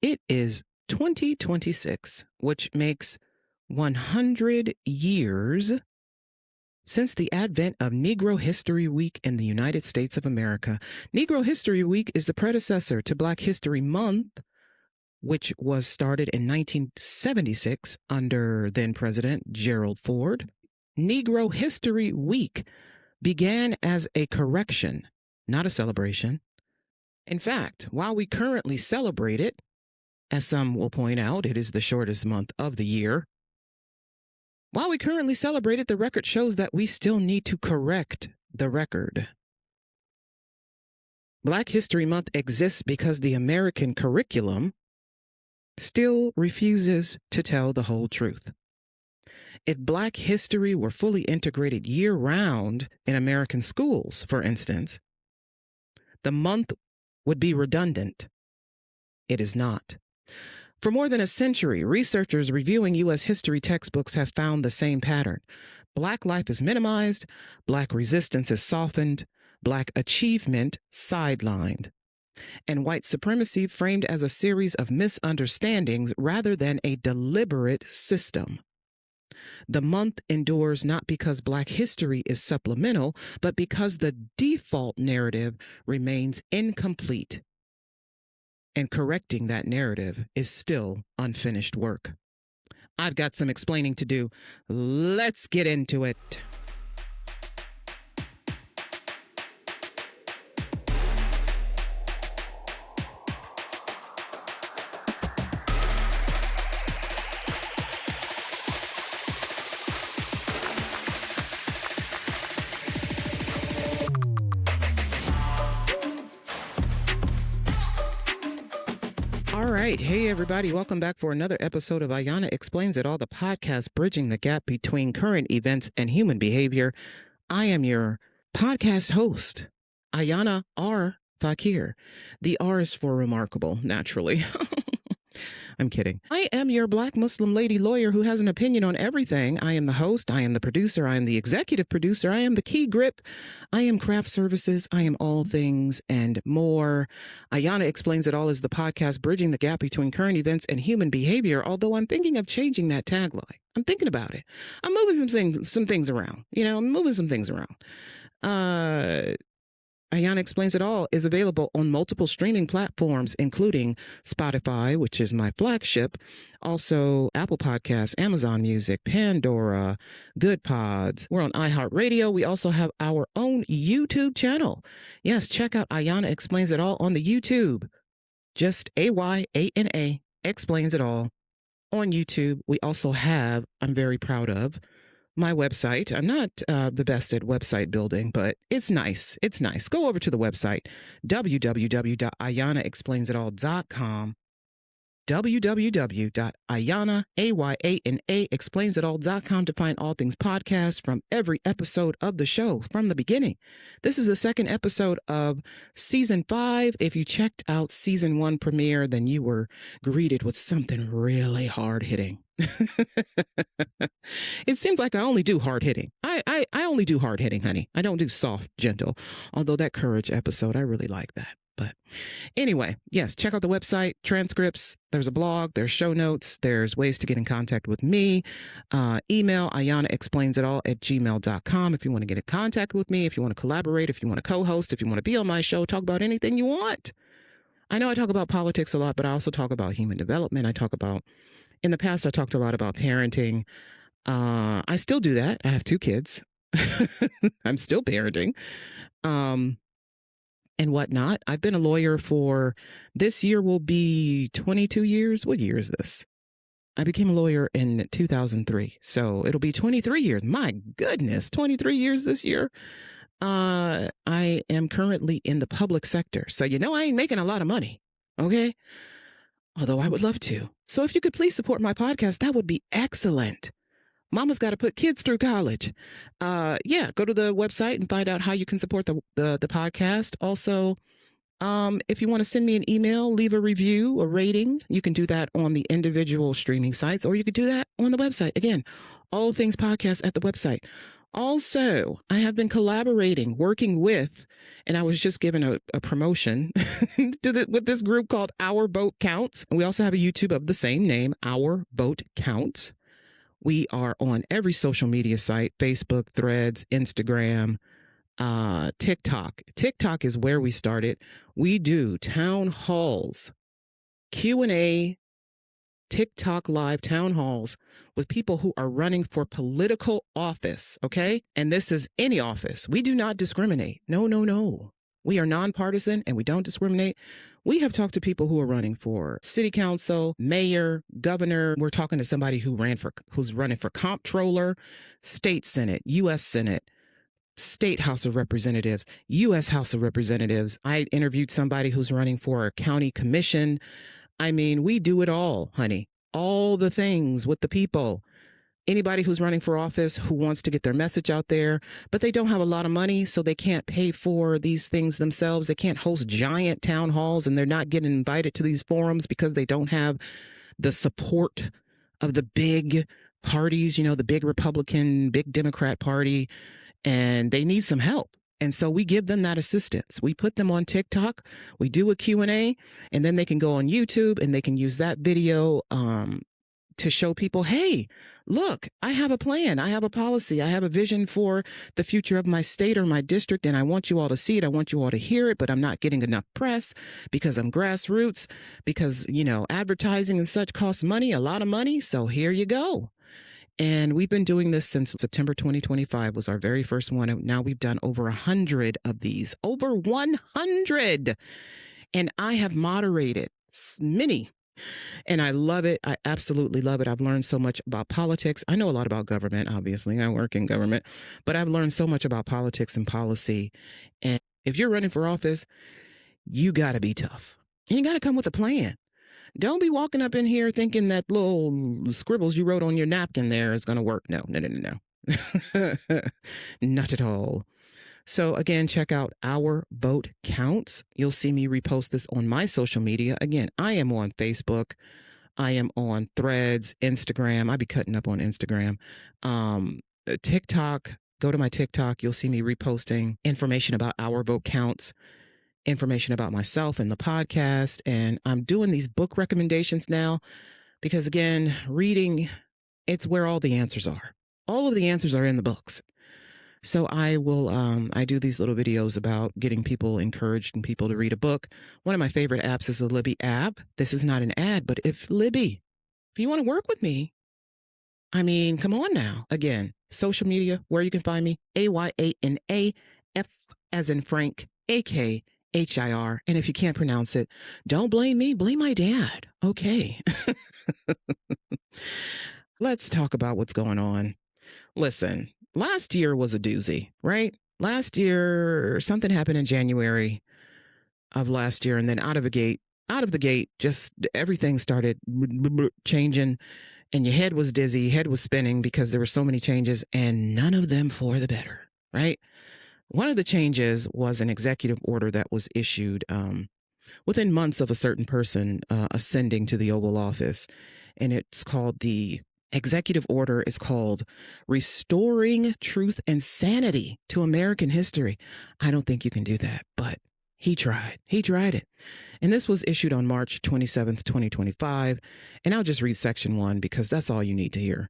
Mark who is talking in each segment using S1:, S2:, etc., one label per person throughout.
S1: It is 2026, which makes 100 years since the advent of Negro History Week in the United States of America. Negro History Week is the predecessor to Black History Month, which was started in 1976 under then President Gerald Ford. Negro History Week began as a correction, not a celebration. In fact, while we currently celebrate it, as some will point out, it is the shortest month of the year. While we currently celebrate it, the record shows that we still need to correct the record. Black History Month exists because the American curriculum still refuses to tell the whole truth. If Black history were fully integrated year-round in American schools, for instance, the month would be redundant. It is not. For more than a century, researchers reviewing U.S. history textbooks have found the same pattern. Black life is minimized, Black resistance is softened, Black achievement sidelined, and white supremacy framed as a series of misunderstandings rather than a deliberate system. The month endures not because Black history is supplemental, but because the default narrative remains incomplete. And correcting that narrative is still unfinished work. I've got some explaining to do. Let's get into it. All right. Hey, everybody. Welcome back for another episode of Ayana Explains It All, the podcast bridging the gap between current events and human behavior. I am your podcast host, Ayana R. Fakir. The R is for remarkable, naturally. I'm kidding. I am your Black Muslim lady lawyer who has an opinion on everything. I am the host. I am the producer. I am the executive producer. I am the key grip. I am craft services. I am all things and more. Ayana Explains It All is the podcast bridging the gap between current events and human behavior, although I'm thinking of changing that tagline. I'm thinking about it. I'm moving some things around. I'm moving some things around. Ayana Explains It All is available on multiple streaming platforms, including Spotify, which is my flagship, also Apple Podcasts, Amazon Music, Pandora, Good Pods. We're on iHeartRadio. We also have our own YouTube channel. Yes, check out Ayana Explains It All on the YouTube. Just Ayana Explains It All on YouTube. We also have, I'm very proud of, my website. I'm not the best at website building, but it's nice. It's nice. Go over to the website, www.ayanaexplainsitall.com, www.ayanaexplainsitall.com to find all things podcasts from every episode of the show from the beginning. This is the second episode of season 5. If you checked out season 1 premiere, then you were greeted with something really hard hitting. It seems like I only do hard hitting. I only do hard hitting, honey. I don't do soft, gentle. Although that courage episode, I really like that. But anyway, yes, check out the website, transcripts. There's a blog, there's show notes, there's ways to get in contact with me. Email ayanaexplainsital@gmail.com if you want to get in contact with me, if you want to collaborate, if you want to co-host, if you want to be on my show, talk about anything you want. I know I talk about politics a lot, but I also talk about human development. In the past, I talked a lot about parenting. I still do that. I have 2 kids. I'm still parenting. And whatnot. I've been a lawyer for, this year will be 22 years. What year is this? I became a lawyer in 2003. So it'll be 23 years. My goodness, 23 years this year. I am currently in the public sector. So I ain't making a lot of money. Okay? Although I would love to. So if you could please support my podcast, that would be excellent. Mama's got to put kids through college. Go to the website and find out how you can support the podcast. Also, if you want to send me an email, leave a review, a rating, you can do that on the individual streaming sites, or you could do that on the website. Again, all things podcast at the website. Also, I have been collaborating, working with, and I was just given a promotion with this group called Our Boat Counts. And we also have a YouTube of the same name, Our Boat Counts. We are on every social media site: Facebook, Threads, Instagram, TikTok. TikTok is where we started. We do town halls, Q&A, TikTok live town halls with people who are running for political office, okay? And this is any office. We do not discriminate. No, no, no. We are nonpartisan and we don't discriminate. We have talked to people who are running for city council, mayor, governor. We're talking to somebody who's running for comptroller, state senate, U.S. Senate, State House of Representatives, U.S. House of Representatives. I interviewed somebody who's running for a county commission. I mean, we do it all, honey. All the things with the people. Anybody who's running for office who wants to get their message out there, but they don't have a lot of money, so they can't pay for these things themselves. They can't host giant town halls, and they're not getting invited to these forums because they don't have the support of the big parties, the big Republican, big Democrat party, and they need some help. And so we give them that assistance. We put them on TikTok. We do a Q&A, and then they can go on YouTube and they can use that video to show people, hey, look, I have a plan. I have a policy. I have a vision for the future of my state or my district, and I want you all to see it. I want you all to hear it, but I'm not getting enough press because I'm grassroots, because, advertising and such costs money, a lot of money. So here you go. And we've been doing this since September 2025 was our very first one. And now we've done over 100 of these, over 100. And I have moderated many. And I love it. I absolutely love it. I've learned so much about politics. I know a lot about government, obviously. I work in government, but I've learned so much about politics and policy. And if you're running for office, you got to be tough. And you got to come with a plan. Don't be walking up in here thinking that little scribbles you wrote on your napkin there is going to work. No. Not at all. So again, check out Our Vote Counts. You'll see me repost this on my social media. Again, I am on Facebook. I am on Threads, Instagram. I be cutting up on Instagram. TikTok. Go to my TikTok. You'll see me reposting information about Our Vote Counts, information about myself and the podcast. And I'm doing these book recommendations now because, again, reading, it's where all the answers are. All of the answers are in the books. So I do these little videos about getting people encouraged and people to read a book. One of my favorite apps is the Libby app. This is not an ad, but if you want to work with me, I mean, come on now. Again, social media, where you can find me, Ayana, F as in Frank, AKHIR. And if you can't pronounce it, don't blame me, blame my dad. Okay. Let's talk about what's going on. Listen, last year was a doozy, right? Last year, something happened in January of last year, and then out of the gate, just everything started changing, and your head was dizzy, your head was spinning because there were so many changes, and none of them for the better, right? One of the changes was an executive order that was issued within months of a certain person ascending to the Oval Office, and the executive order is called Restoring Truth and Sanity to American History. I don't think you can do that, but he tried. He tried it. And this was issued on March 27th, 2025. And I'll just read section 1 because that's all you need to hear.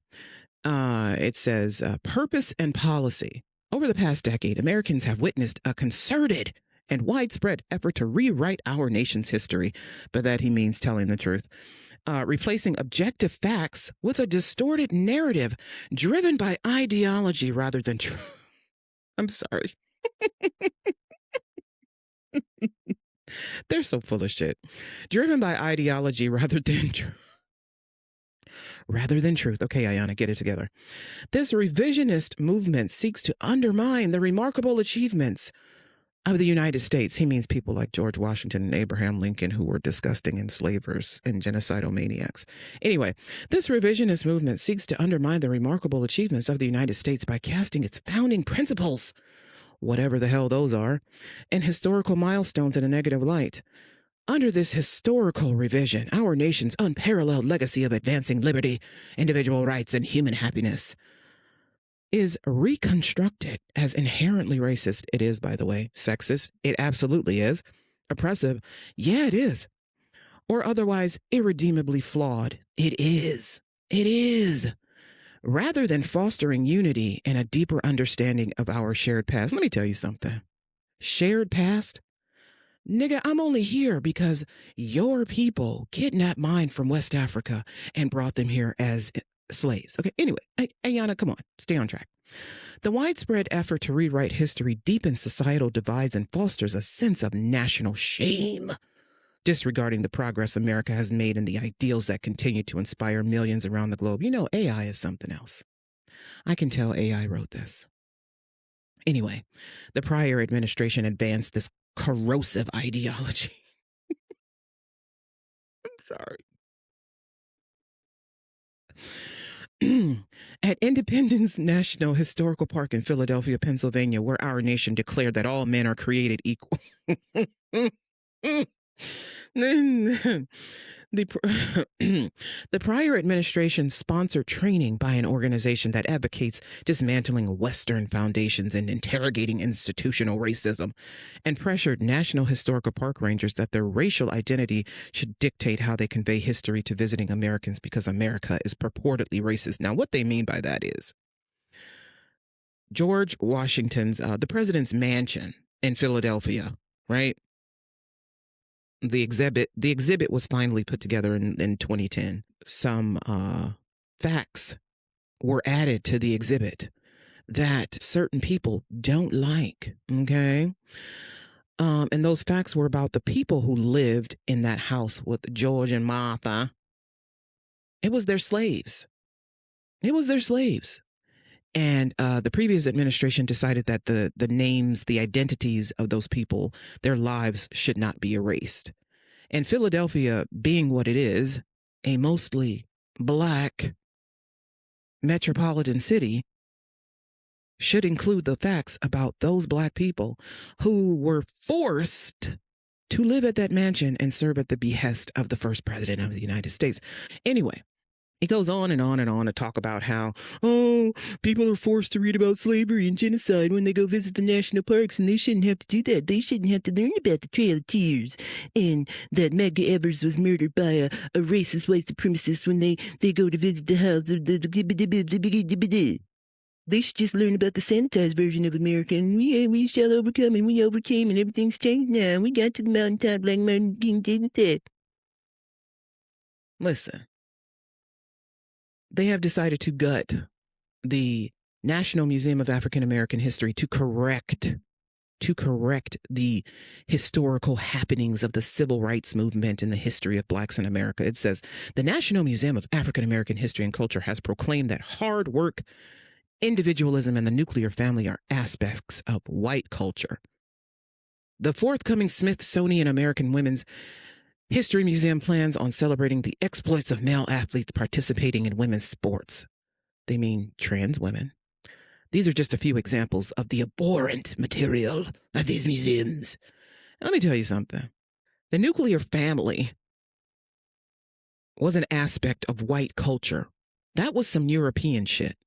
S1: It says, purpose and policy. Over the past decade, Americans have witnessed a concerted and widespread effort to rewrite our nation's history. By that, he means telling the truth. Replacing objective facts with a distorted narrative driven by ideology rather than truth. I'm sorry. They're so full of shit. Driven by ideology rather than truth. Okay, Ayana, get it together. This revisionist movement seeks to undermine the remarkable achievements of the United States. He means people like George Washington and Abraham Lincoln, who were disgusting enslavers and genocidal maniacs. Anyway, this revisionist movement seeks to undermine the remarkable achievements of the United States by casting its founding principles, whatever the hell those are, and historical milestones in a negative light. Under this historical revision, our nation's unparalleled legacy of advancing liberty, individual rights, and human happiness is reconstructed as inherently racist. It is, by the way, sexist. It absolutely is. Oppressive. Yeah, it is. Or otherwise irredeemably flawed. It is. It is. Rather than fostering unity and a deeper understanding of our shared past, let me tell you something. Shared past? Nigga, I'm only here because your people kidnapped mine from West Africa and brought them here as slaves. Okay, anyway, Ayana, come on, stay on track. The widespread effort to rewrite history deepens societal divides and fosters a sense of national shame, disregarding the progress America has made and the ideals that continue to inspire millions around the globe. You know, AI is something else. I can tell AI wrote this. Anyway, the prior administration advanced this corrosive ideology. I'm sorry. At Independence National Historical Park in Philadelphia, Pennsylvania, where our nation declared that all men are created equal. The prior administration sponsored training by an organization that advocates dismantling Western foundations and interrogating institutional racism, and pressured National Historical Park rangers that their racial identity should dictate how they convey history to visiting Americans because America is purportedly racist. Now, what they mean by that is George Washington's, the president's mansion in Philadelphia, right? The exhibit was finally put together in 2010. Some facts were added to the exhibit that certain people don't like. Okay. And those facts were about the people who lived in that house with George and Martha. It was their slaves. It was their slaves. And the previous administration decided that the names, the identities of those people, their lives should not be erased. And Philadelphia, being what it is, a mostly Black metropolitan city, should include the facts about those Black people who were forced to live at that mansion and serve at the behest of the first president of the United States. Anyway, it goes on and on and on to talk about how, people are forced to read about slavery and genocide when they go visit the national parks, and they shouldn't have to do that. They shouldn't have to learn about the Trail of Tears and that Medgar Evers was murdered by a racist white supremacist when they go to visit the house of the. They should just learn about the sanitized version of America, and we shall overcome, and we overcame, and everything's changed now. We got to the mountaintop like Martin King James said. Listen. They have decided to gut the National Museum of African American History to correct the historical happenings of the civil rights movement and the history of Blacks in America. It says, the National Museum of African American History and Culture has proclaimed that hard work, individualism, and the nuclear family are aspects of white culture. The forthcoming Smithsonian American Women's History Museum plans on celebrating the exploits of male athletes participating in women's sports. They mean trans women. These are just a few examples of the abhorrent material of these museums. Let me tell you something. The nuclear family was an aspect of white culture. That was some European shit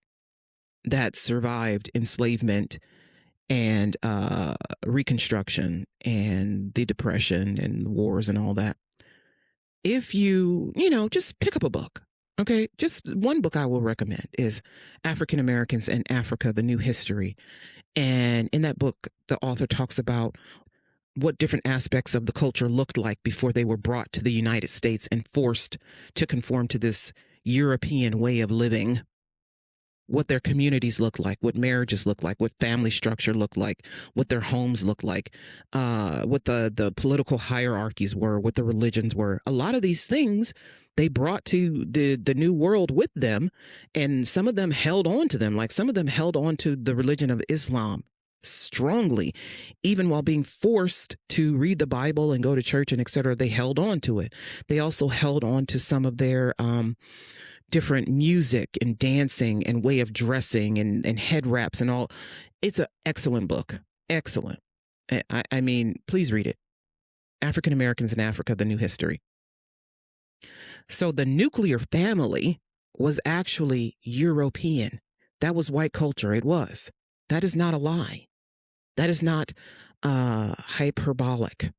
S1: that survived enslavement and Reconstruction and the Depression and wars and all that. If you just pick up a book, okay? Just one book I will recommend is African Americans in Africa, The New History. And in that book, the author talks about what different aspects of the culture looked like before they were brought to the United States and forced to conform to this European way of living. What their communities look like, what marriages look like, what family structure looked like, what their homes look like, what the political hierarchies were, what the religions were. A lot of these things they brought to the New World with them, and some of them held on to them. Like some of them held on to the religion of Islam strongly, even while being forced to read the Bible and go to church and etc. They held on to it. They also held on to some of their different music and dancing and way of dressing and head wraps and all. It's an excellent book. Excellent. I mean, please read it. African Americans in Africa, The New History. So the nuclear family was actually European. That was white culture. It was. That is not a lie. That is not hyperbolic.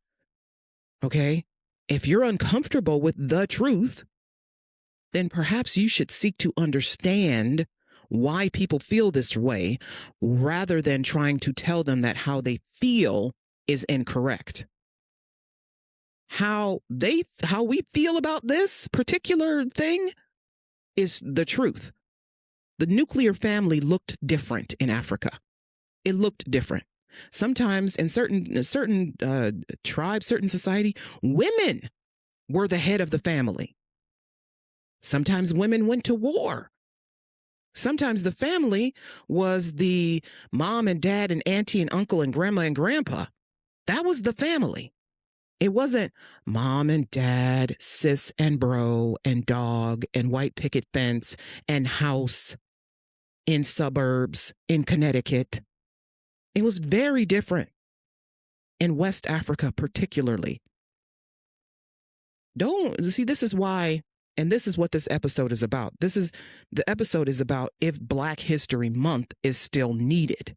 S1: Okay? If you're uncomfortable with the truth, then perhaps you should seek to understand why people feel this way rather than trying to tell them that how they feel is incorrect. How we feel about this particular thing is the truth. The nuclear family looked different in Africa. It looked different. Sometimes in certain tribes, certain society, women were the head of the family. Sometimes women went to war. Sometimes the family was the mom and dad and auntie and uncle and grandma and grandpa. That was the family. It wasn't mom and dad, sis and bro and dog and white picket fence and house in suburbs in Connecticut. It was very different in West Africa, particularly. This is why, and this is what this episode is about. The episode is about if Black History Month is still needed.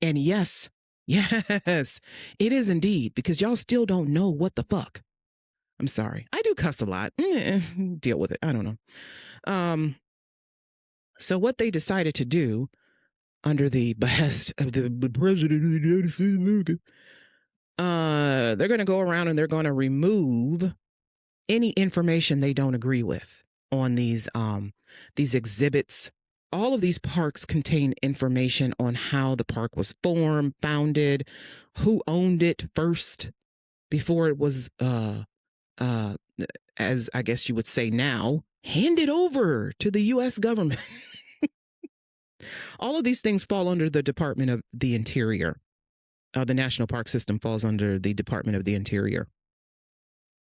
S1: And yes, it is indeed, because y'all still don't know what the fuck. I'm sorry. I do cuss a lot. Deal with it. I don't know. So what they decided to do under the behest of the President of the United States of America, they're going to go around and they're going to remove any information they don't agree with on these exhibits. All of these parks contain information on how the park was formed, founded, who owned it first before it was, as I guess you would say now, handed over to the U.S. government. All of these things fall under the Department of the Interior. The National Park System falls under the Department of the Interior.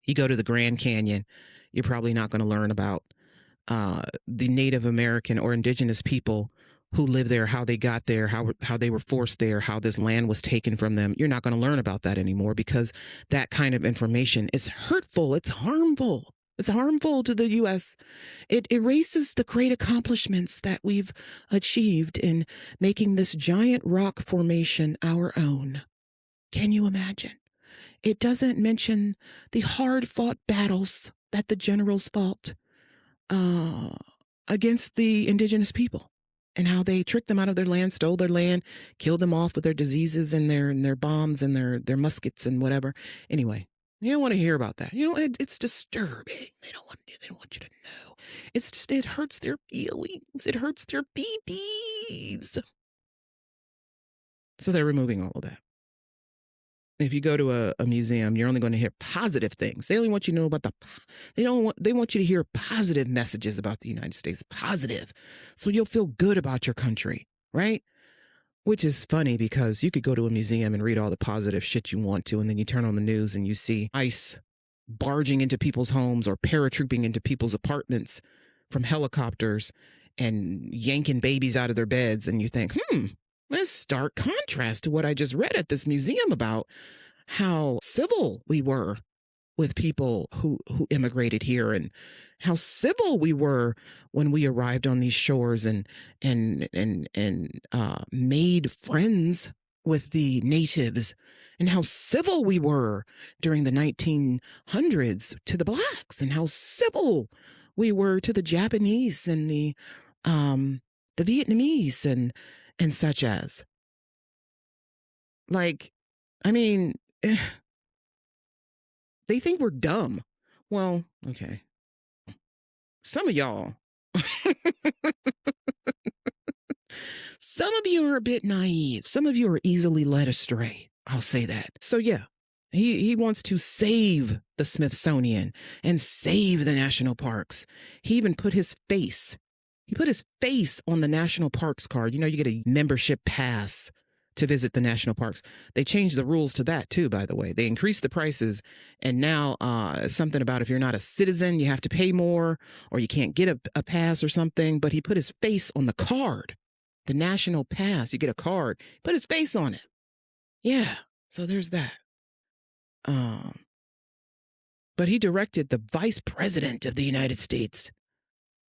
S1: You go to the Grand Canyon, you're probably not going to learn about the Native American or indigenous people who live there, how they got there, how they were forced there, how this land was taken from them. You're not going to learn about that anymore because that kind of information is hurtful. It's harmful. It's harmful to the U.S. It erases the great accomplishments that we've achieved in making this giant rock formation our own. Can you imagine? It doesn't mention the hard-fought battles that the generals fought against the indigenous people and how they tricked them out of their land, stole their land, killed them off with their diseases and their bombs and their muskets and whatever. Anyway, you don't want to hear about that. It's disturbing. They don't want you to know. It's just, it hurts their feelings. It hurts their BBs. So they're removing all of that. If you go to a museum, you're only going to hear positive things. They only want you to know about they want you to hear positive messages about the United States, positive. So you'll feel good about your country, right? Which is funny because you could go to a museum and read all the positive shit you want to, and then you turn on the news and you see ICE barging into people's homes or paratrooping into people's apartments from helicopters and yanking babies out of their beds, and you think, that's stark contrast to what I just read at this museum about how civil we were with people who immigrated here and how civil we were when we arrived on these shores and made friends with the natives, and how civil we were during the 1900s to the Blacks, and how civil we were to the Japanese and the Vietnamese and such as. Like, I mean, they think we're dumb. Well, okay. Some of y'all, some of you are a bit naive. Some of you are easily led astray. I'll say that. So yeah, he wants to save the Smithsonian and save the national parks. He even put his face. He put his face on the national parks card. You get a membership pass to visit the national parks. They changed the rules to that too, by the way. They increased the prices, and now something about if you're not a citizen, you have to pay more, or you can't get a pass or something. But he put his face on the card, the national pass. You get a card, put his face on it. Yeah, so there's that. But he directed the Vice President of the United States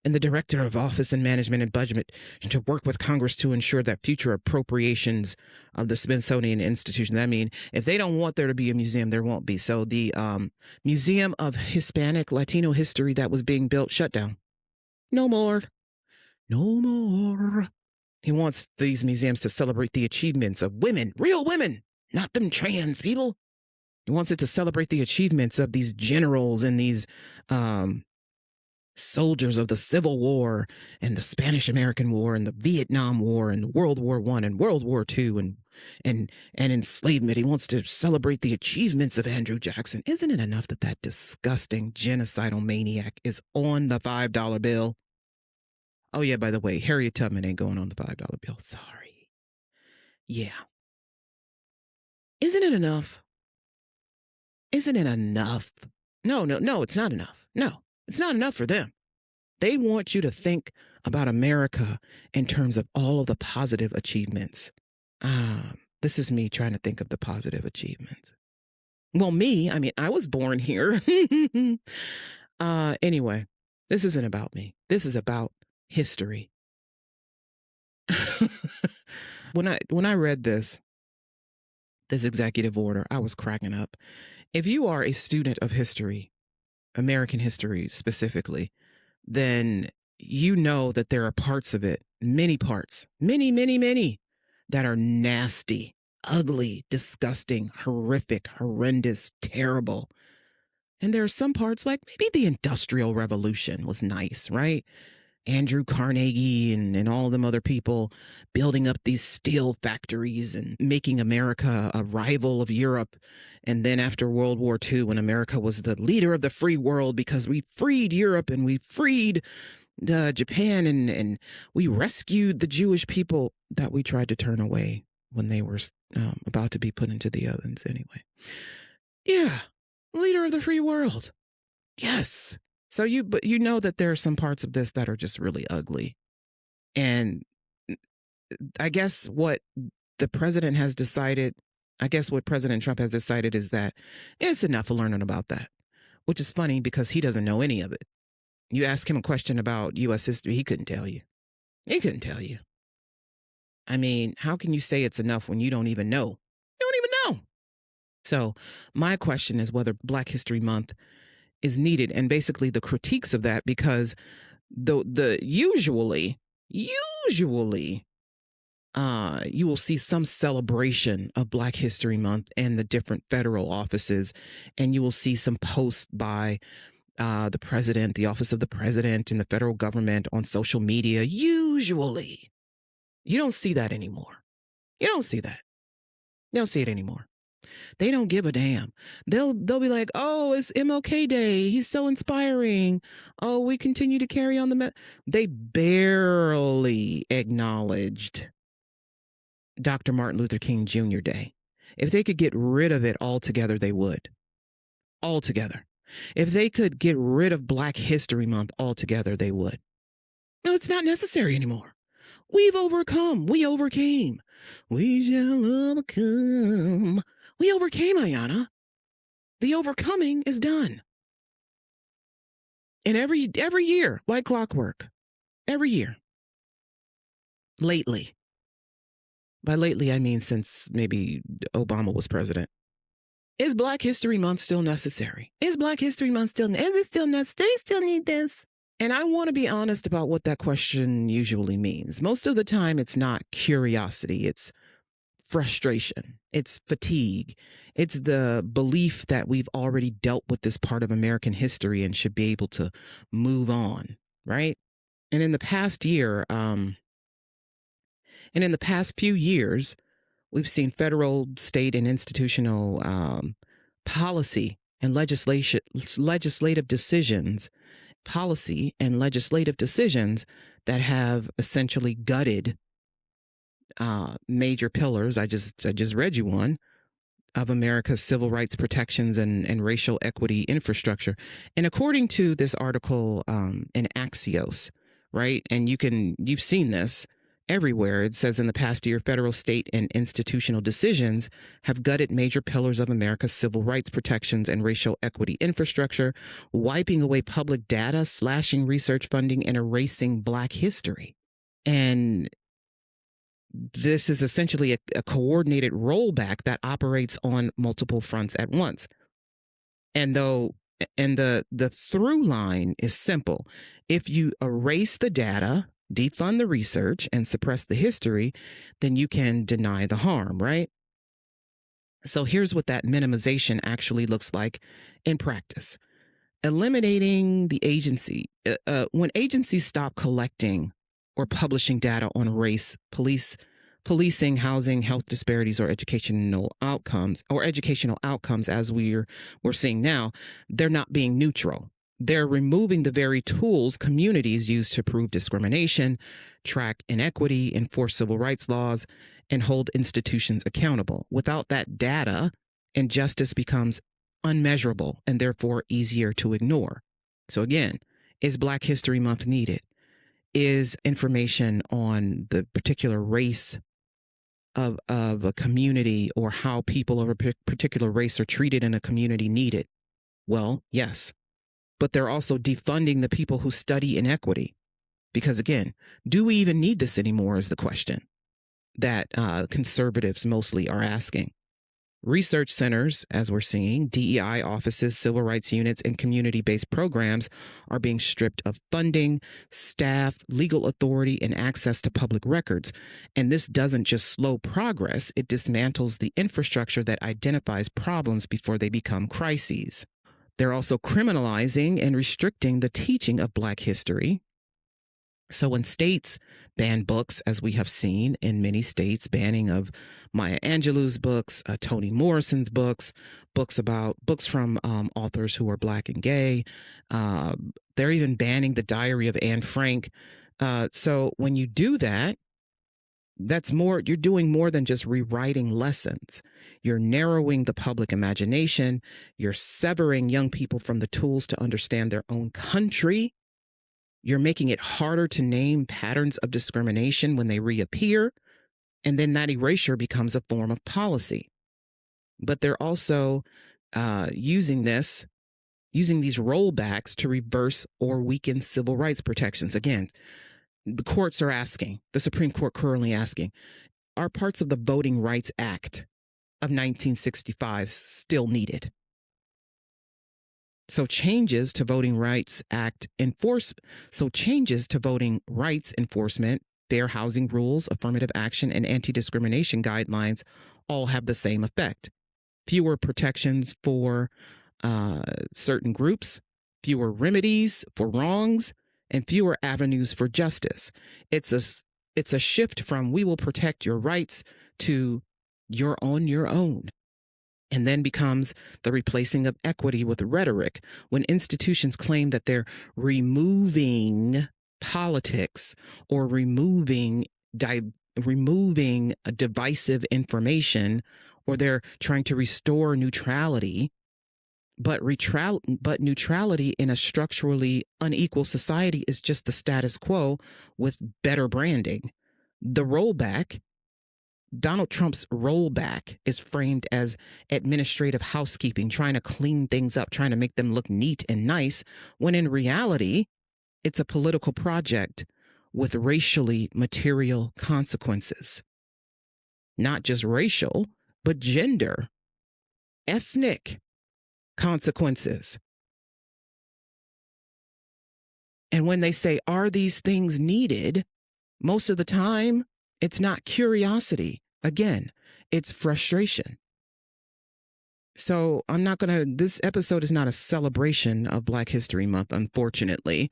S1: and the Director of Office and Management and Budget to work with Congress to ensure that future appropriations of the Smithsonian Institution. I mean, if they don't want there to be a museum, there won't be. So the Museum of Hispanic Latino History that was being built shut down. No more. No more. He wants these museums to celebrate the achievements of women, real women, not them trans people. He wants it to celebrate the achievements of these generals and these soldiers of the Civil War and the Spanish-American War and the Vietnam War and World War I and World War II and enslavement. He wants to celebrate the achievements of Andrew Jackson. Isn't it enough that that disgusting genocidal maniac is on the $5 bill? Oh, yeah, by the way, Harriet Tubman ain't going on the $5 bill. Sorry. Yeah. Isn't it enough? Isn't it enough? No, it's not enough. No, it's not enough for them. They want you to think about America in terms of all of the positive achievements. This is me trying to think of the positive achievements. Well, I was born here. Anyway, this isn't about me. This is about history. When I read this executive order, I was cracking up. If you are a student of history, American history specifically, then you know that there are parts of it, many parts, many, that are nasty, ugly, disgusting, horrific, horrendous, terrible. And there are some parts like maybe the Industrial Revolution was nice, right? Andrew Carnegie and all them other people building up these steel factories and making America a rival of Europe. And then after World War II, when America was the leader of the free world because we freed Europe and we freed Japan and we rescued the Jewish people that we tried to turn away when they were about to be put into the ovens anyway. Yeah, leader of the free world. Yes. So but you know that there are some parts of this that are just really ugly. And I guess what President Trump has decided is that it's enough of learning about that, which is funny because he doesn't know any of it. You ask him a question about U.S. history, he couldn't tell you. He couldn't tell you. I mean, how can you say it's enough when you don't even know? You don't even know. So my question is whether Black History Month is needed, and basically the critiques of that, because usually you will see some celebration of Black History Month and the different federal offices, and you will see some posts by the president, the office of the president, and the federal government on social media. Usually, you don't see that anymore. You don't see that. You don't see it anymore. They don't give a damn. They'll be like, oh, it's MLK Day. He's so inspiring. Oh, we continue to carry on the They barely acknowledged Dr. Martin Luther King Jr. Day. If they could get rid of it altogether, they would. Altogether. If they could get rid of Black History Month altogether, they would. No, it's not necessary anymore. We've overcome. We overcame. We shall overcome. We overcame, Ayana. The overcoming is done. And every year, like clockwork, every year. Lately. By lately, I mean since maybe Obama was president. Is Black History Month still necessary? Is Black History Month still, is it still necessary? Do we still need this? And I want to be honest about what that question usually means. Most of the time, it's not curiosity. It's frustration. It's fatigue. It's the belief that we've already dealt with this part of American history and should be able to move on, right? And in the past year, and in the past few years, we've seen federal, state, and institutional policy and legislative decisions that have essentially gutted major pillars. I just read you one of America's civil rights protections and racial equity infrastructure. And according to this article in Axios, right? And you've seen this, everywhere. It says in the past year, federal, state, and institutional decisions have gutted major pillars of America's civil rights protections and racial equity infrastructure, wiping away public data, slashing research funding, and erasing Black history. And this is essentially a coordinated rollback that operates on multiple fronts at once. And the through line is simple. If you erase the data, defund the research, and suppress the history, then you can deny the harm, right? So here's what that minimization actually looks like in practice. Eliminating the agency. When agencies stop collecting or publishing data on race, policing, housing, health disparities, or educational outcomes, as we're seeing now, they're not being neutral. They're removing the very tools communities use to prove discrimination, track inequity, enforce civil rights laws, and hold institutions accountable. Without that data, injustice becomes unmeasurable and therefore easier to ignore. So again, is Black History Month needed? Is information on the particular race of a community or how people of a particular race are treated in a community needed? Well, yes. But they're also defunding the people who study inequity. Because again, do we even need this anymore is the question that conservatives mostly are asking. Research centers, as we're seeing, DEI offices, civil rights units, and community-based programs are being stripped of funding, staff, legal authority, and access to public records. And this doesn't just slow progress, it dismantles the infrastructure that identifies problems before they become crises. They're also criminalizing and restricting the teaching of Black history. So when states ban books, as we have seen in many states, banning of Maya Angelou's books, Toni Morrison's books from authors who are Black and gay. They're even banning the Diary of Anne Frank. So when you do that, you're doing more than just rewriting lessons. You're narrowing the public imagination. You're severing young people from the tools to understand their own country. You're making it harder to name patterns of discrimination when they reappear, and then that erasure becomes a form of policy. But they're also using these rollbacks to reverse or weaken civil rights protections. Again, the courts are asking, the Supreme Court currently asking, are parts of the Voting Rights Act of 1965 still needed? So changes to Voting Rights enforcement, fair housing rules, affirmative action, and anti-discrimination guidelines all have the same effect. Fewer protections for certain groups, fewer remedies for wrongs, and fewer avenues for justice. It's a shift from we will protect your rights to you're on your own. And then becomes the replacing of equity with rhetoric when institutions claim that they're removing politics or removing divisive information, or they're trying to restore neutrality. But neutrality in a structurally unequal society is just the status quo with better branding. The rollback, Donald Trump's rollback, is framed as administrative housekeeping, trying to clean things up, trying to make them look neat and nice, when in reality, it's a political project with racially material consequences. Not just racial, but gender, ethnic consequences. And when they say, are these things needed? Most of the time, it's not curiosity. Again, it's frustration. So this episode is not a celebration of Black History Month, unfortunately.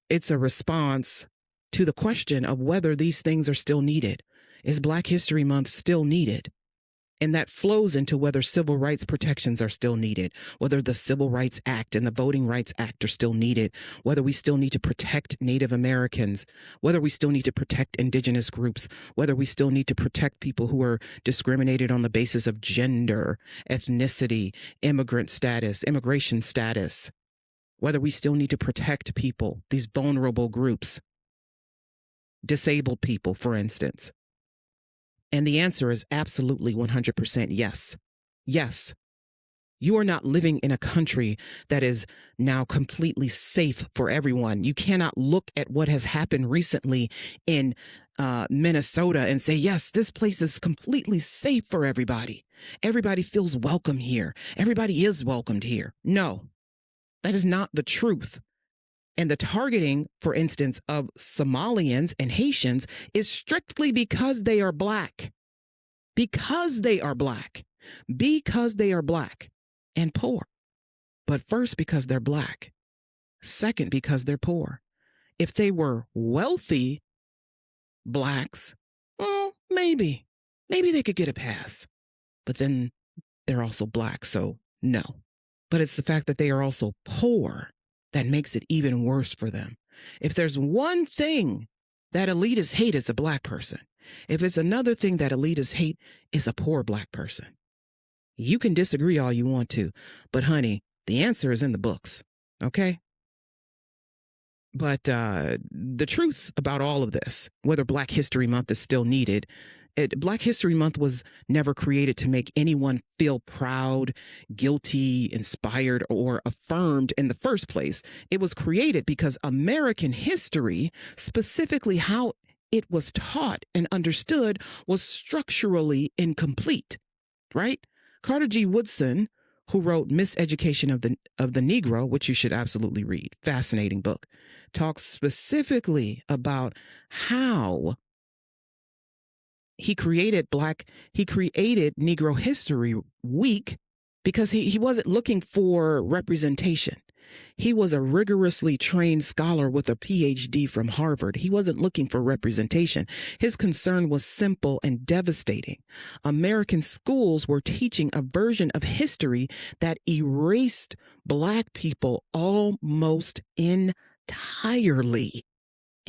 S1: It's a response to the question of whether these things are still needed. Is Black History Month still needed? And that flows into whether civil rights protections are still needed, whether the Civil Rights Act and the Voting Rights Act are still needed, whether we still need to protect Native Americans, whether we still need to protect indigenous groups, whether we still need to protect people who are discriminated on the basis of gender, ethnicity, immigration status, whether we still need to protect people, these vulnerable groups. disabled people, for instance? And the answer is absolutely 100% yes. Yes. You are not living in a country that is now completely safe for everyone. You cannot look at what has happened recently in Minnesota and say, yes, this place is completely safe for everybody. Everybody feels welcome here. Everybody is welcomed here. No, that is not the truth. And the targeting, for instance, of Somalians and Haitians is strictly because they are black. Because they are black. Because they are black and poor. But first, because they're black. Second, because they're poor. If they were wealthy blacks, well, maybe they could get a pass. But then they're also black, so no. But it's the fact that they are also poor that makes it even worse for them. If there's one thing that elitists hate, it's a black person. If it's another thing that elitists hate, it's a poor black person. You can disagree all you want to, but honey, the answer is in the books, okay? But the truth about all of this, whether Black History Month is still needed, Black History Month was never created to make anyone feel proud, guilty, inspired, or affirmed in the first place. It was created because American history, specifically how it was taught and understood, was structurally incomplete, right? Carter G. Woodson, who wrote Miseducation of the Negro, which you should absolutely read, fascinating book, talks specifically about how he created Negro History Week because he wasn't looking for representation. He was a rigorously trained scholar with a PhD from Harvard. He wasn't looking for representation. His concern was simple and devastating. American schools were teaching a version of history that erased Black people almost entirely.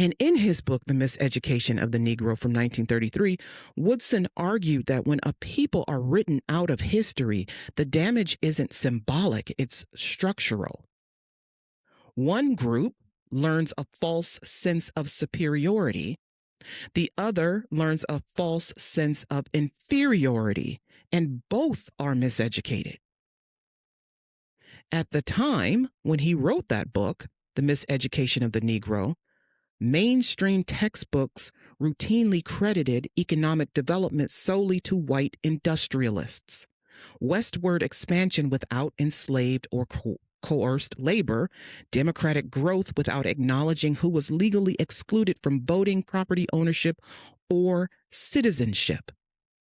S1: And in his book, The Miseducation of the Negro from 1933, Woodson argued that when a people are written out of history, the damage isn't symbolic, it's structural. One group learns a false sense of superiority. The other learns a false sense of inferiority, and both are miseducated. At the time when he wrote that book, The Miseducation of the Negro, mainstream textbooks routinely credited economic development solely to white industrialists. Westward expansion without enslaved or coerced labor, democratic growth without acknowledging who was legally excluded from voting, property ownership, or citizenship,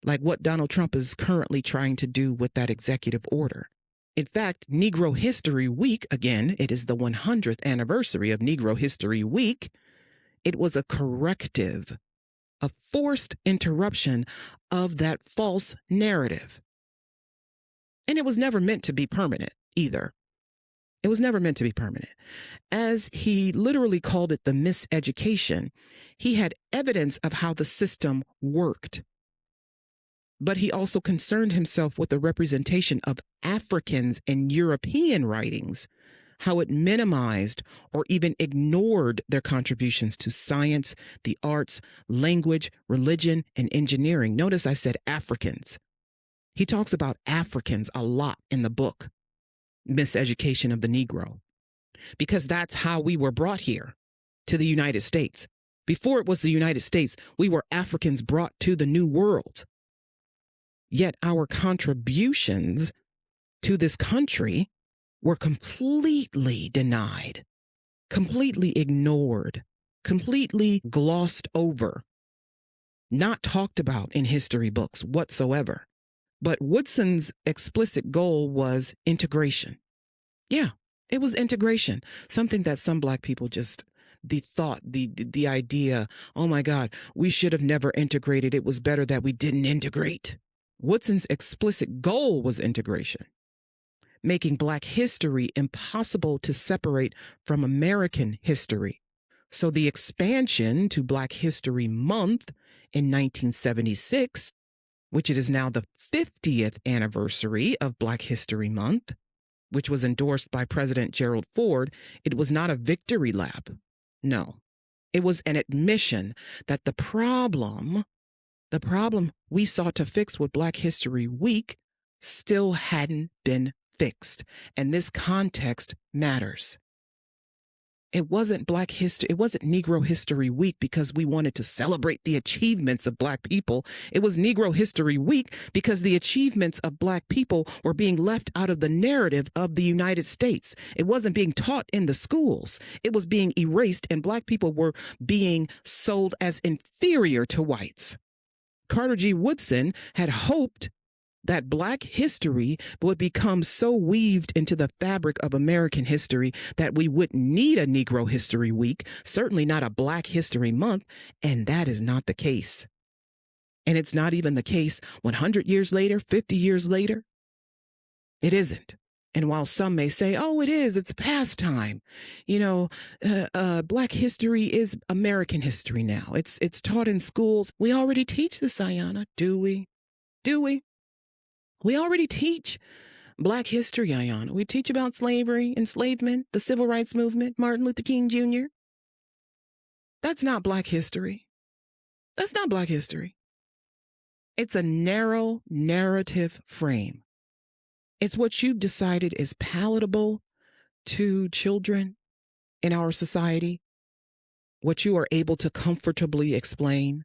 S1: like what Donald Trump is currently trying to do with that executive order. In fact, Negro History Week, again, it is the 100th anniversary of Negro History Week, it was a corrective, a forced interruption of that false narrative. And it was never meant to be permanent either. It was never meant to be permanent. As he literally called it the miseducation, he had evidence of how the system worked. But he also concerned himself with the representation of Africans in European writings, how it minimized or even ignored their contributions to science, the arts, language, religion, and engineering. Notice I said Africans. He talks about Africans a lot in the book, Miseducation of the Negro, because that's how we were brought here to the United States. Before it was the United States, we were Africans brought to the New World. Yet our contributions to this country were completely denied, completely ignored, completely glossed over, not talked about in history books whatsoever. But Woodson's explicit goal was integration. Yeah, it was integration, something that some Black people just, the idea, oh my God, we should have never integrated. It was better that we didn't integrate. Woodson's explicit goal was integration, making Black history impossible to separate from American history. So the expansion to Black History Month in 1976, which it is now the 50th anniversary of Black History Month, which was endorsed by President Gerald Ford, it was not a victory lap. No, It was an admission that the problem we sought to fix with Black History Week still hadn't been fixed. And this context matters. It wasn't Negro History Week because we wanted to celebrate the achievements of Black people. It was Negro History Week because the achievements of Black people were being left out of the narrative of the United States. It wasn't being taught in the schools. It was being erased, and Black people were being sold as inferior to whites. Carter G. Woodson had hoped that Black history would become so weaved into the fabric of American history that we wouldn't need a Negro History Week, certainly not a Black History Month, and that is not the case. And it's not even the case 100 years later, 50 years later. It isn't. And while some may say, oh, it is, it's pastime, Black history is American history now. It's taught in schools. We already teach this, Ayana. Do we? We already teach Black history, Ayana. We teach about slavery, enslavement, the civil rights movement, Martin Luther King Jr. That's not Black history. That's not Black history. It's a narrow narrative frame. It's what you've decided is palatable to children in our society, what you are able to comfortably explain.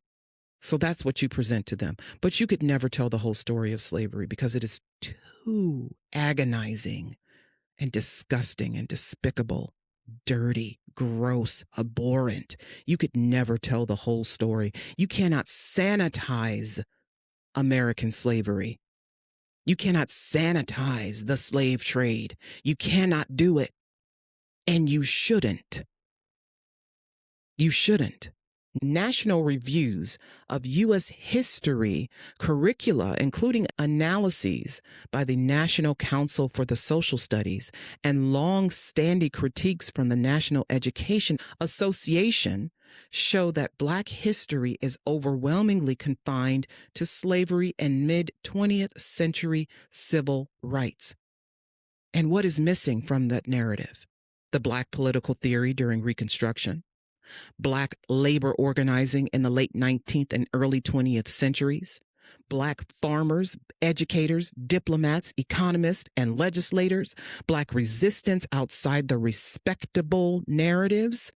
S1: So that's what you present to them. But you could never tell the whole story of slavery because it is too agonizing and disgusting and despicable, dirty, gross, abhorrent. You could never tell the whole story. You cannot sanitize American slavery. You cannot sanitize the slave trade. You cannot do it. And you shouldn't. You shouldn't. National reviews of U.S. history curricula, including analyses by the National Council for the Social Studies and long-standing critiques from the National Education Association, show that Black history is overwhelmingly confined to slavery and mid-20th century civil rights. And what is missing from that narrative? The Black political theory during Reconstruction, Black labor organizing in the late 19th and early 20th centuries, Black farmers, educators, diplomats, economists, and legislators, Black resistance outside the respectable narratives.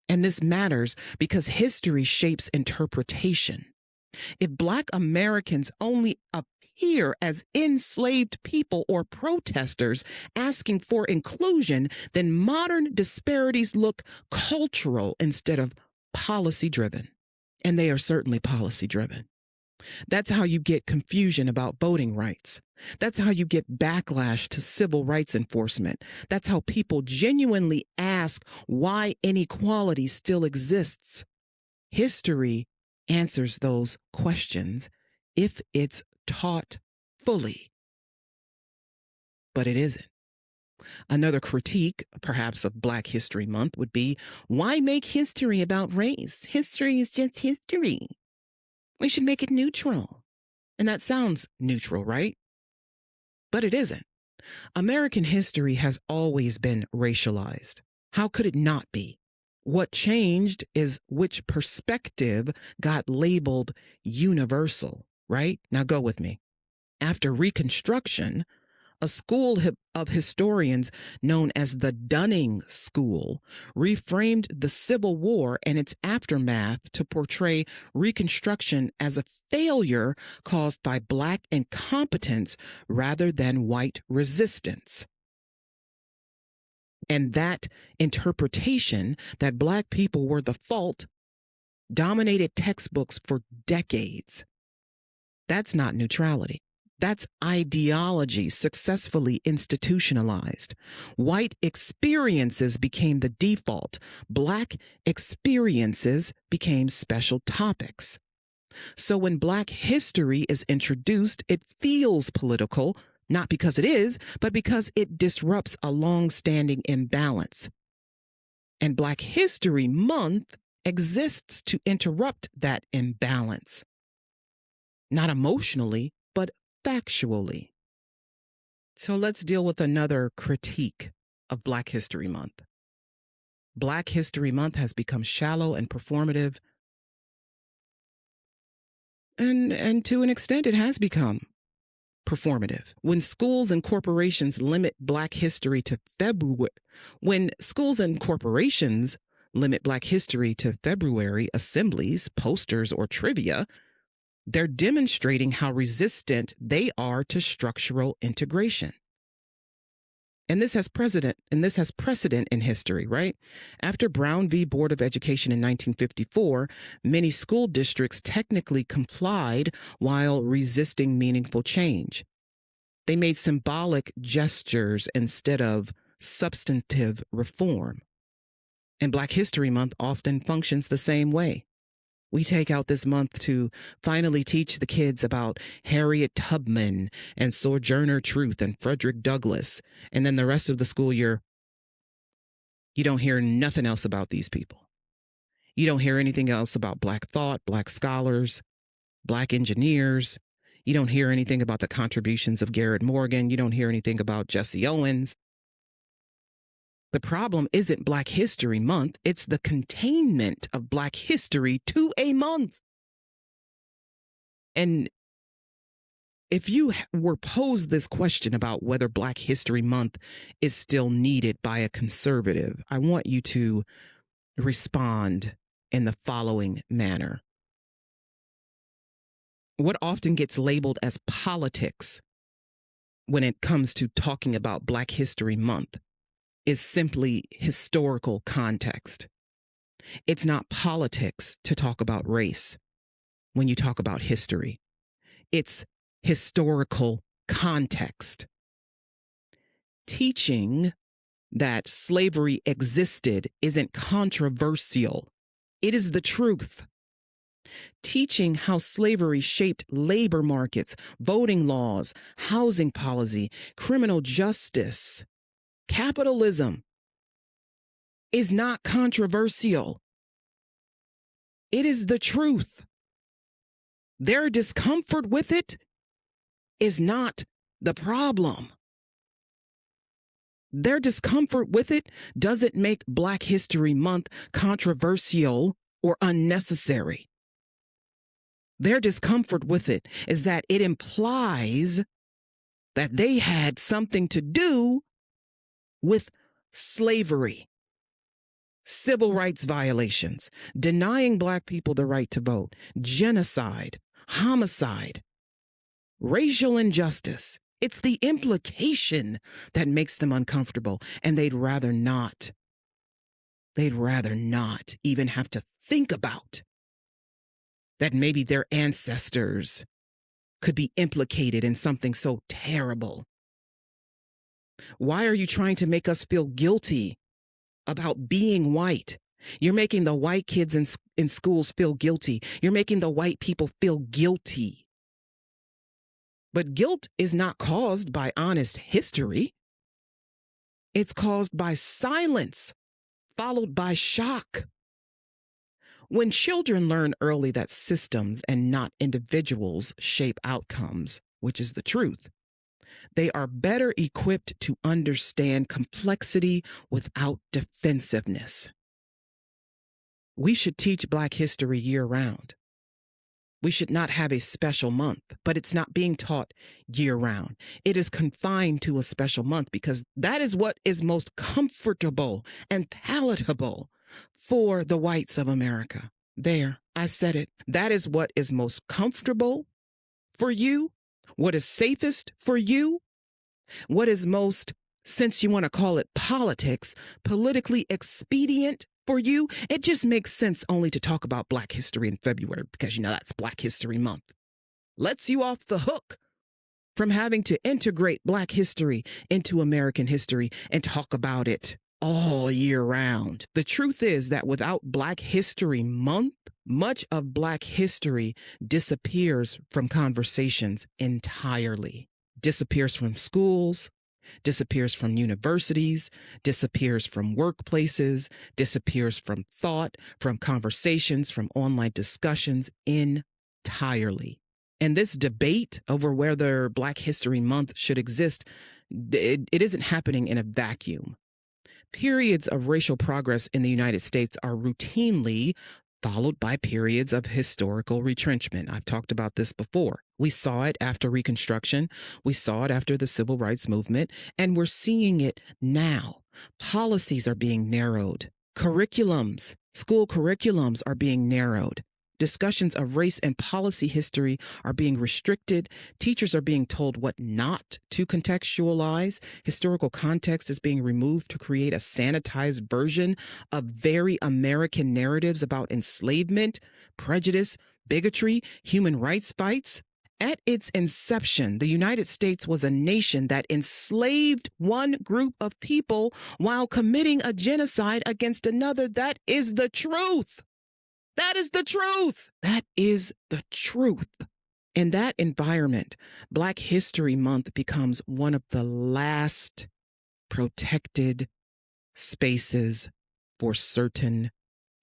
S1: And this matters because history shapes interpretation. If Black Americans only appear as enslaved people or protesters asking for inclusion, then modern disparities look cultural instead of policy-driven. And they are certainly policy-driven. That's how you get confusion about voting rights. That's how you get backlash to civil rights enforcement. That's how people genuinely ask why inequality still exists. History answers those questions if it's taught fully. But it isn't. Another critique, perhaps, of Black History Month would be, why make history about race? History is just history. We should make it neutral. And that sounds neutral, right? But it isn't. American history has always been racialized. How could it not be? What changed is which perspective got labeled universal, right? Now go with me. After Reconstruction, a school of historians known as the Dunning School reframed the Civil War and its aftermath to portray Reconstruction as a failure caused by Black incompetence rather than white resistance. And that interpretation that Black people were the fault dominated textbooks for decades. That's not neutrality. That's ideology successfully institutionalized. White experiences became the default. Black experiences became special topics. So when Black history is introduced, it feels political, not because it is, but because it disrupts a long-standing imbalance. And Black History Month exists to interrupt that imbalance. Not emotionally, but factually. So let's deal with another critique of Black History Month. Black History Month has become shallow and performative, and to an extent it has become performative. When schools and corporations limit Black history to February assemblies, posters, or trivia, they're demonstrating how resistant they are to structural integration. And this has precedent in history, right? After Brown v. Board of Education in 1954, many school districts technically complied while resisting meaningful change. They made symbolic gestures instead of substantive reform. And Black History Month often functions the same way. We take out this month to finally teach the kids about Harriet Tubman and Sojourner Truth and Frederick Douglass. And then the rest of the school year, you don't hear nothing else about these people. You don't hear anything else about Black thought, Black scholars, Black engineers. You don't hear anything about the contributions of Garrett Morgan. You don't hear anything about Jesse Owens. The problem isn't Black History Month, it's the containment of Black history to a month. And if you were posed this question about whether Black History Month is still needed by a conservative, I want you to respond in the following manner. What often gets labeled as politics when it comes to talking about Black History Month is simply historical context. It's not politics to talk about race when you talk about history. It's historical context. Teaching that slavery existed isn't controversial. It is the truth. Teaching how slavery shaped labor markets, voting laws, housing policy, criminal justice, capitalism is not controversial. It is the truth. Their discomfort with it is not the problem. Their discomfort with it doesn't make Black History Month controversial or unnecessary. Their discomfort with it is that it implies that they had something to do with slavery, civil rights violations, denying Black people the right to vote, genocide, homicide, racial injustice. It's the implication that makes them uncomfortable, and they'd rather not even have to think about that maybe their ancestors could be implicated in something so terrible. Why are you trying to make us feel guilty about being white? You're making the white kids in schools feel guilty. You're making the white people feel guilty. But guilt is not caused by honest history. It's caused by silence, followed by shock. When children learn early that systems and not individuals shape outcomes, which is the truth, they are better equipped to understand complexity without defensiveness. We should teach Black history year-round. We should not have a special month, but it's not being taught year-round. It is confined to a special month because that is what is most comfortable and palatable for the whites of America. There, I said it. That is what is most comfortable for you, what is safest for you, what is most, since you want to call it politics, politically expedient for you. It just makes sense only to talk about Black history in February because, that's Black History Month. Lets you off the hook from having to integrate Black history into American history and talk about it all year round. The truth is that without Black History Month, much of Black history disappears from conversations entirely. Disappears from schools, disappears from universities, disappears from workplaces, disappears from thought, from conversations, from online discussions entirely. And this debate over whether Black History Month should exist, it isn't happening in a vacuum. Periods of racial progress in the United States are routinely followed by periods of historical retrenchment. I've talked about this before. We saw it after Reconstruction. We saw it after the Civil Rights Movement, and we're seeing it now. Policies are being narrowed. Curriculums, school curriculums are being narrowed. Discussions of race and policy history are being restricted. Teachers are being told what not to contextualize. Historical context is being removed to create a sanitized version of very American narratives about enslavement, prejudice, bigotry, human rights fights. At its inception, the United States was a nation that enslaved one group of people while committing a genocide against another. That is the truth. That is the truth. That is the truth. In that environment, Black History Month becomes one of the last protected spaces for certain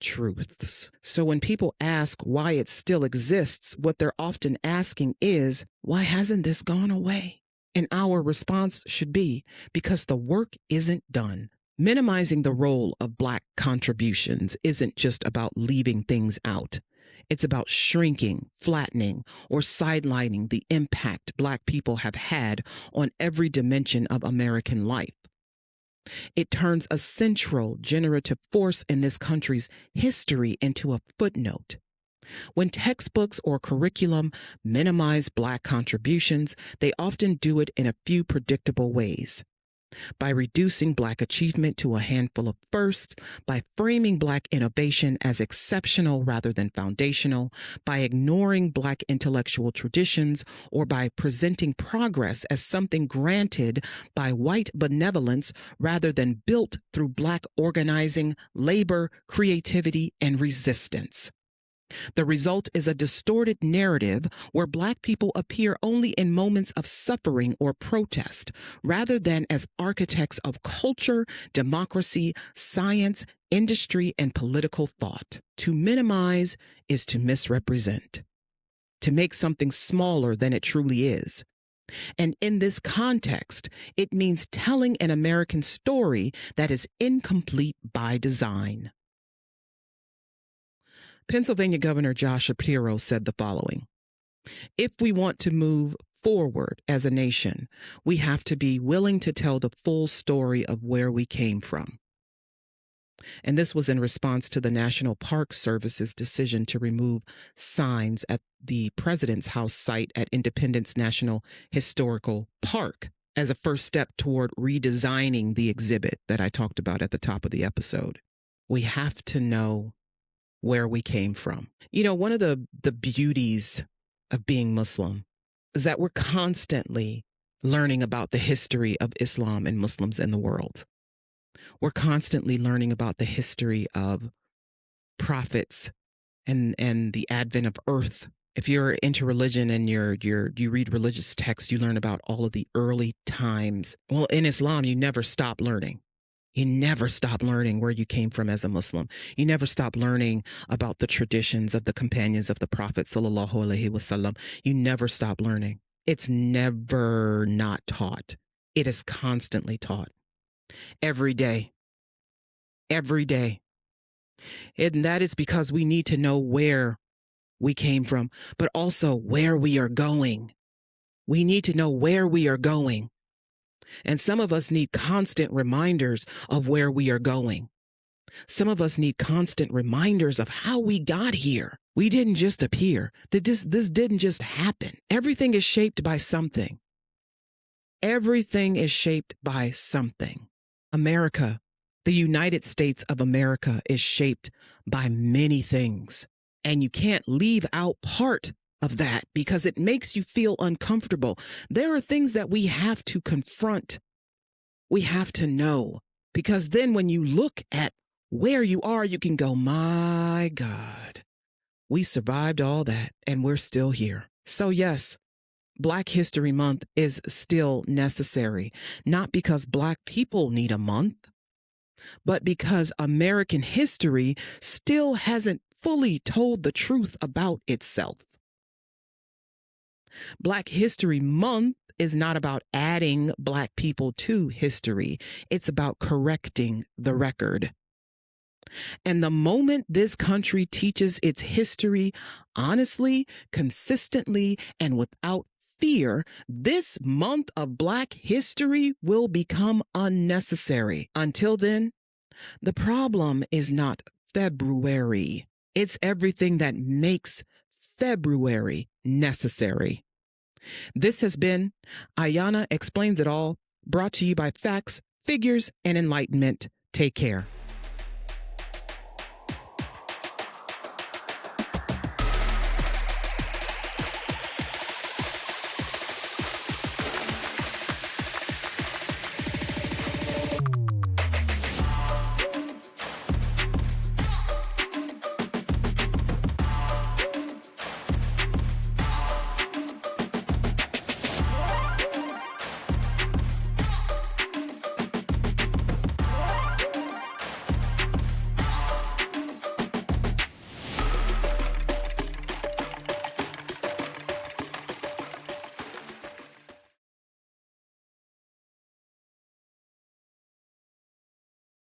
S1: truths. So when people ask why it still exists, what they're often asking is, why hasn't this gone away? And our response should be, because the work isn't done. Minimizing the role of Black contributions isn't just about leaving things out. It's about shrinking, flattening, or sidelining the impact Black people have had on every dimension of American life. It turns a central generative force in this country's history into a footnote. When textbooks or curriculum minimize Black contributions, they often do it in a few predictable ways. By reducing Black achievement to a handful of firsts, by framing Black innovation as exceptional rather than foundational, by ignoring Black intellectual traditions, or by presenting progress as something granted by white benevolence rather than built through Black organizing, labor, creativity, and resistance. The result is a distorted narrative where Black people appear only in moments of suffering or protest, rather than as architects of culture, democracy, science, industry, and political thought. To minimize is to misrepresent, to make something smaller than it truly is. And in this context, it means telling an American story that is incomplete by design. Pennsylvania Governor Josh Shapiro said the following: if we want to move forward as a nation, we have to be willing to tell the full story of where we came from. And this was in response to the National Park Service's decision to remove signs at the President's House site at Independence National Historical Park as a first step toward redesigning the exhibit that I talked about at the top of the episode. We have to know where we came from. You know, one of the beauties of being Muslim is that we're constantly learning about the history of Islam and Muslims in the world. We're constantly learning about the history of prophets and the advent of earth. If you're into religion and you read religious texts, you learn about all of the early times. Well, in Islam, you never stop learning. You never stop learning where you came from as a Muslim. You never stop learning about the traditions of the companions of the Prophet sallallahu alaihi wasallam. You never stop learning. It's never not taught. It is constantly taught. Every day. Every day. And that is because we need to know where we came from, but also where we are going. We need to know where we are going. And some of us need constant reminders of where we are going. Some of us need constant reminders of how we got here. We didn't just appear. This didn't just happen. Everything is shaped by something. Everything is shaped by something. America, the United States of America, is shaped by many things. And you can't leave out part of that because it makes you feel uncomfortable. There are things that we have to confront. We have to know, because then when you look at where you are, you can go, my God, we survived all that and we're still here. So yes, Black History Month is still necessary, not because Black people need a month, but because American history still hasn't fully told the truth about itself. Black History Month is not about adding Black people to history. It's about correcting the record. And the moment this country teaches its history honestly, consistently, and without fear, this month of Black history will become unnecessary. Until then, the problem is not February. It's everything that makes February necessary. This has been Ayana Explains It All, brought to you by Facts, Figures, and Enlightenment. Take care.